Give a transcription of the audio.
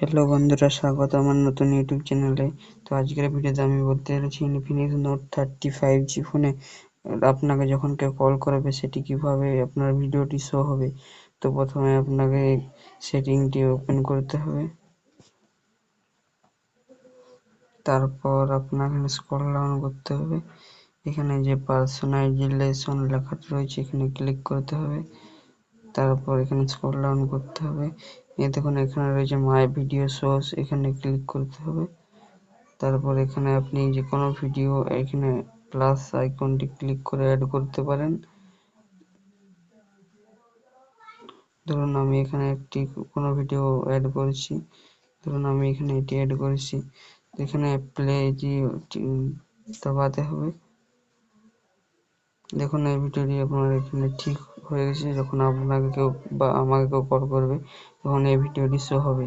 Hello বন্ধুরা, স্বাগত আমার নতুন ইউটিউব চ্যানেলে। তো আজকের ভিডিওতে আমি বলতে চলেছি ইনফিনিক্স নোট 35G ফোনে আপনাকে যখন কেউ কল করবে সেটি কিভাবে আপনার ভিডিওটি শো হবে। তো প্রথমে আপনাকে সেটিংটি ওপেন করতে হবে, তারপর আপনাকে স্ক্রল ডাউন করতে হবে। এখানে যে পার্সোনালাইজেশন লেখাটা রয়েছে এখানে ক্লিক করতে হবে, তারপর এখানে স্ক্রল ডাউন করতে হবে। দেখুন এখানে রয়েছে মাই ভিডিও সোর্স, এখানে ক্লিক করতে হবে। তারপর এখানে আপনি যে কোনো ভিডিও এখানে প্লাস আইকনটি ক্লিক করে অ্যাড করতে পারেন। ধরুন আমি এখানে একটি কোনো ভিডিও অ্যাড করেছি, ধরুন আমি এখানে এটি অ্যাড করেছি। এখানে প্লে দবাতে হবে। দেখুন এই ভিডিওটি আপনার এখানে ঠিক হয়ে গেছে। যখন আপনাকে কেউ বা আমাকে কেউ কল করবে তখন এই ভিডিওটি শো হবে।